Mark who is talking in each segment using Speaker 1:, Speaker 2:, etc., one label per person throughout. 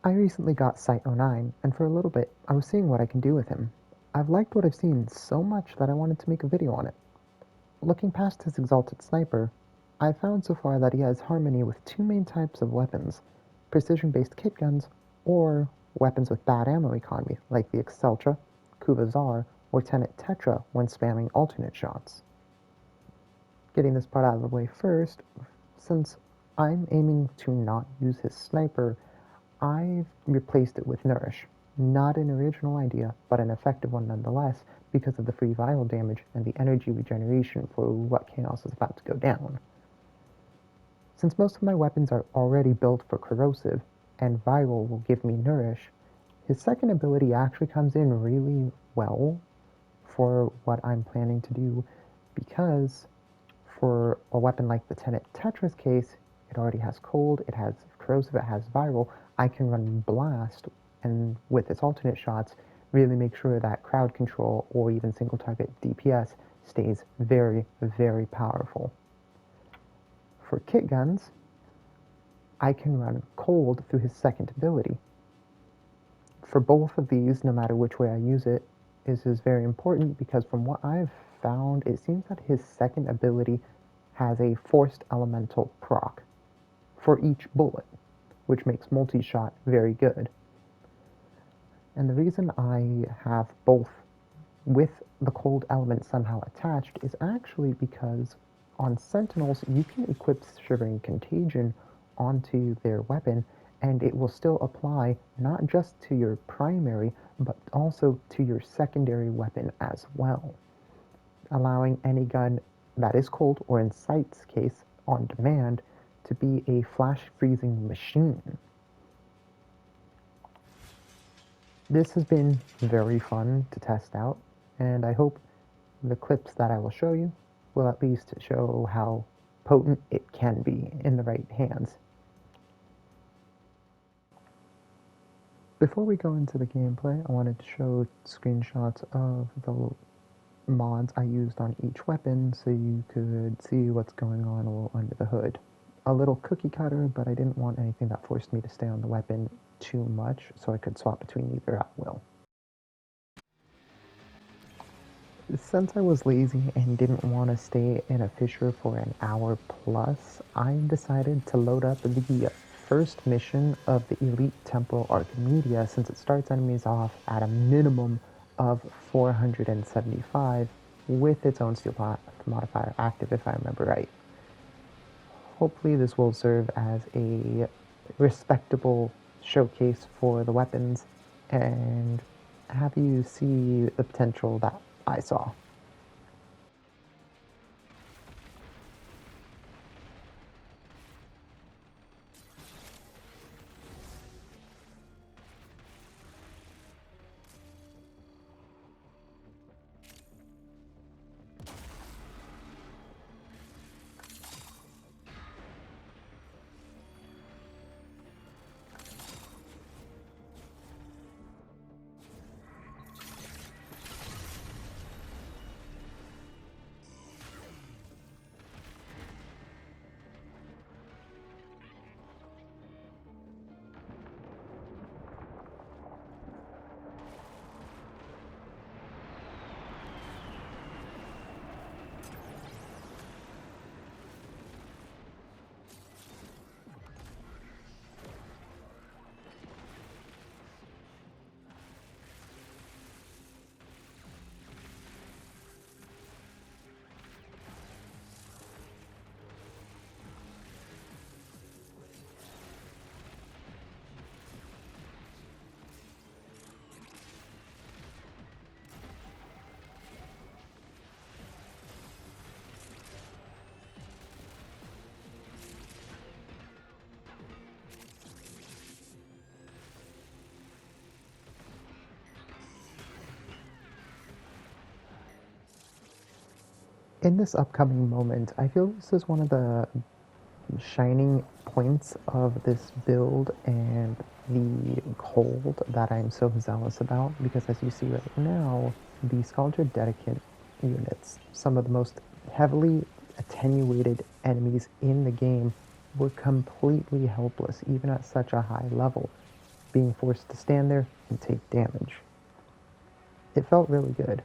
Speaker 1: I recently got Cyte-09, and for a little bit, I was seeing what I can do with him. I've liked what I've seen so much that I wanted to make a video on it. Looking past his exalted sniper, I've found so far that he has harmony with two main types of weapons, precision-based kit guns, or weapons with bad ammo economy, like the Exceltra, Kuvazar, or Tenet Tetra when spamming alternate shots. Getting this part out of the way first, since I'm aiming to not use his sniper, I've replaced it with Nourish. Not an original idea, but an effective one nonetheless, because of the free viral damage and the energy regeneration for what chaos is about to go down. Since most of my weapons are already built for corrosive, and viral will give me Nourish, his second ability actually comes in really well for what I'm planning to do, because for a weapon like the Tenet Tetra's case, it already has cold, it has corrosive, it has viral. I can run blast, and with its alternate shots, really make sure that crowd control or even single target DPS stays very, very powerful. For kit guns, I can run cold through his second ability. For both of these, no matter which way I use it, is very important because from what I've found, it seems that his second ability has a forced elemental proc for each bullet, which makes multi-shot very good. And the reason I have both with the cold element somehow attached is actually because on Sentinels you can equip Shivering Contagion onto their weapon and it will still apply not just to your primary but also to your secondary weapon as well, allowing any gun that is cold, or in Cyte's case on demand, to be a flash freezing machine. This has been very fun to test out, and I hope the clips that I will show you will at least show how potent it can be in the right hands. Before we go into the gameplay, I wanted to show screenshots of the mods I used on each weapon so you could see what's going on a little under the hood. A little cookie cutter, but I didn't want anything that forced me to stay on the weapon too much, so I could swap between either at will. Since I was lazy and didn't want to stay in a fissure for an hour plus, I decided to load up the first mission of the Elite Temporal Archimedia, since it starts enemies off at a minimum of 475 with its own steel modifier active, if I remember right. Hopefully this will serve as a respectable showcase for the weapons and have you see the potential that I saw. In this upcoming moment, I feel this is one of the shining points of this build and the cold that I'm so zealous about, because as you see right now, the Scholar Dedicant units, some of the most heavily attenuated enemies in the game, were completely helpless even at such a high level, being forced to stand there and take damage. It felt really good.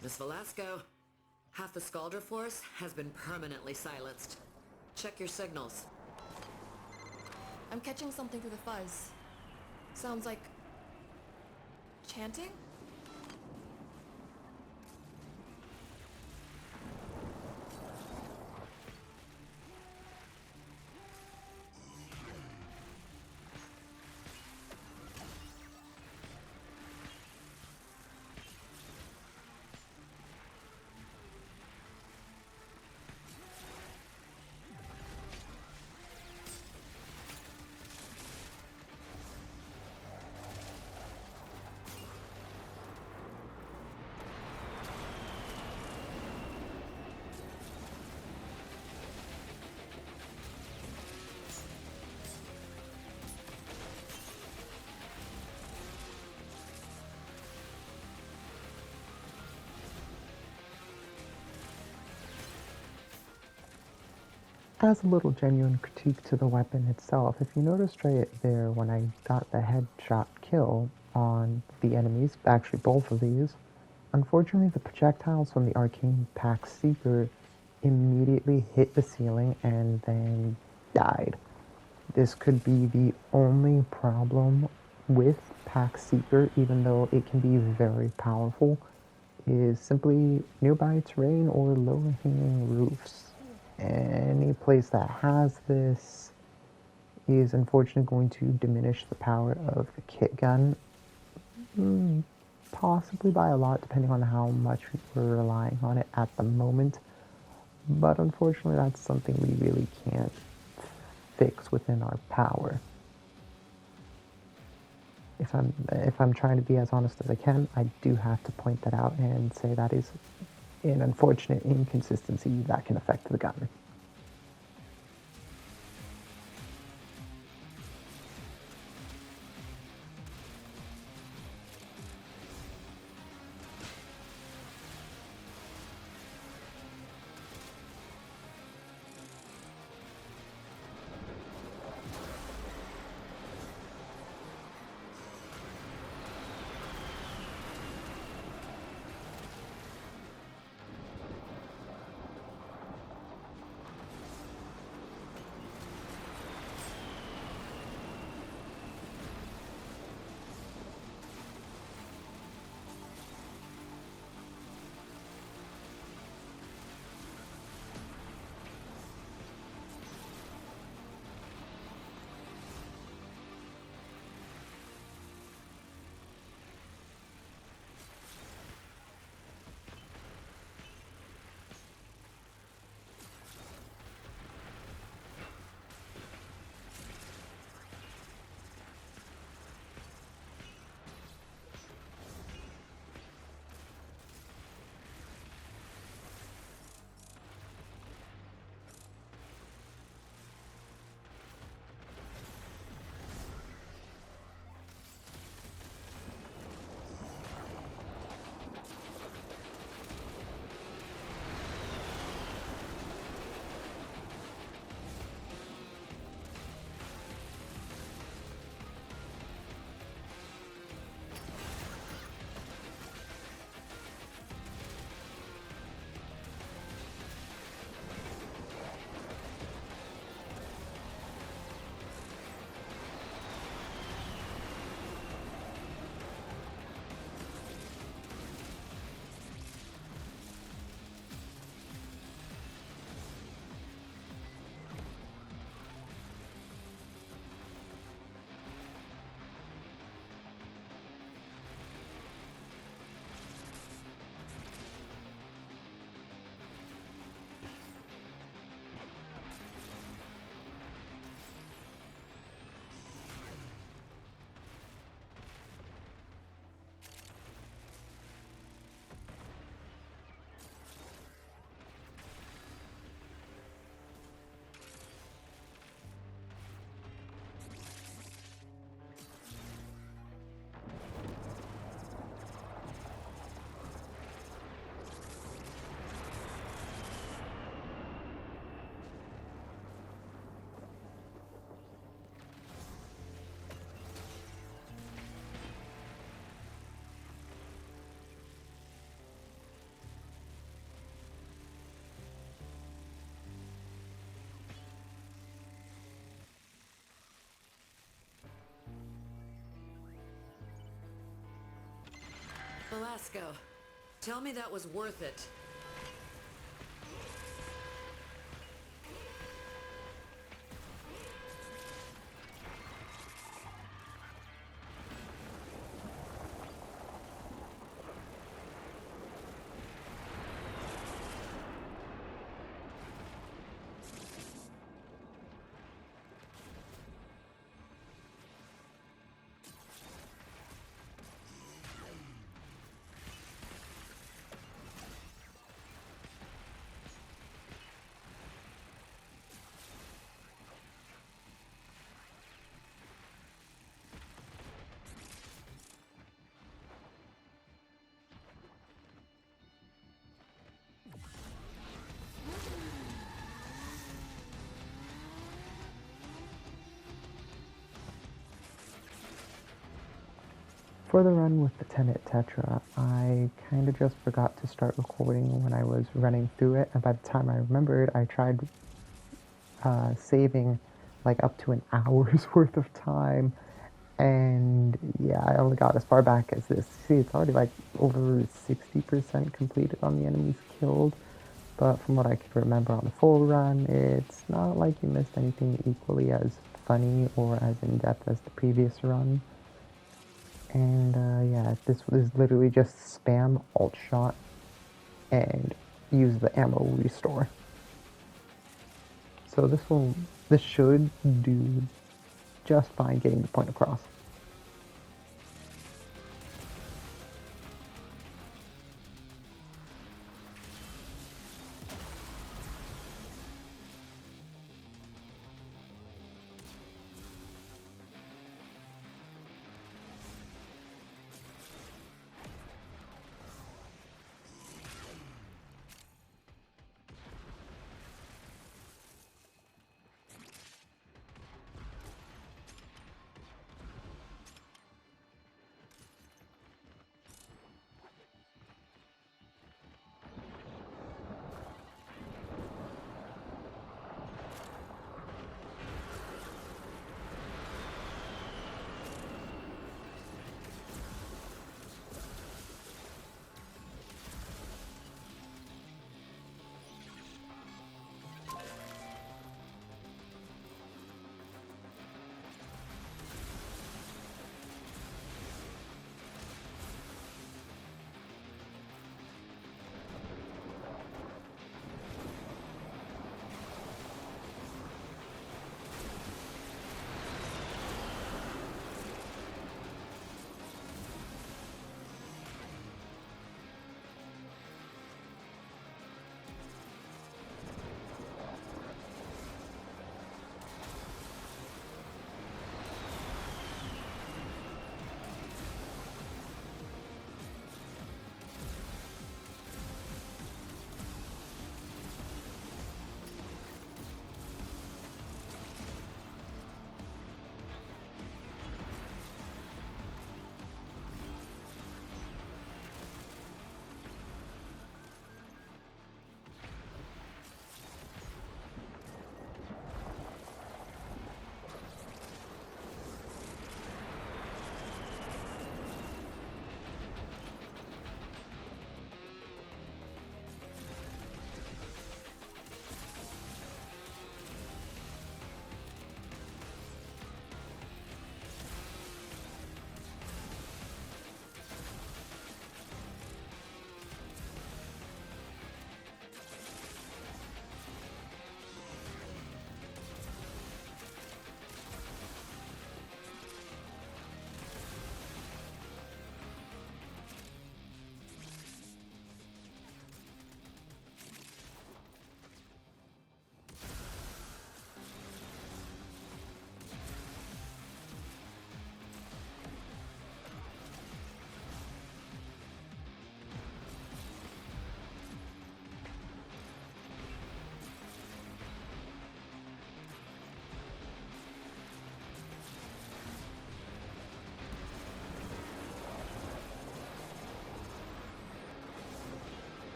Speaker 2: Miss Velasco, half the Scaldra force has been permanently silenced. Check your signals.
Speaker 3: I'm catching something through the fuzz. Sounds like... chanting?
Speaker 1: As a little genuine critique to the weapon itself, if you noticed right there when I got the headshot kill on the enemies, actually both of these, unfortunately the projectiles from the Arcane Pack Seeker immediately hit the ceiling and then died. This could be the only problem with Pack Seeker, even though it can be very powerful, is simply nearby terrain or low-hanging roofs. Any place that has this is unfortunately going to diminish the power of the kit gun, possibly by a lot, depending on how much we're relying on it at the moment. But unfortunately, that's something we really can't fix within our power. If I'm trying to be as honest as I can, I do have to point that out and say that is an unfortunate inconsistency that can affect the gun.
Speaker 2: Velasco, tell me that was worth it.
Speaker 1: For the run with the Tenet Tetra, I kind of just forgot to start recording when I was running through it, and by the time I remembered, I tried saving like up to an hour's worth of time, and yeah, I only got as far back as this. See, it's already like over 60% completed on the enemies killed, but from what I could remember on the full run, it's not like you missed anything equally as funny or as in-depth as the previous run. And yeah, this is literally just spam alt shot and use the ammo restore. So this should do just fine getting the point across.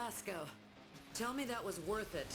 Speaker 2: fiasco. Tell me that was worth it.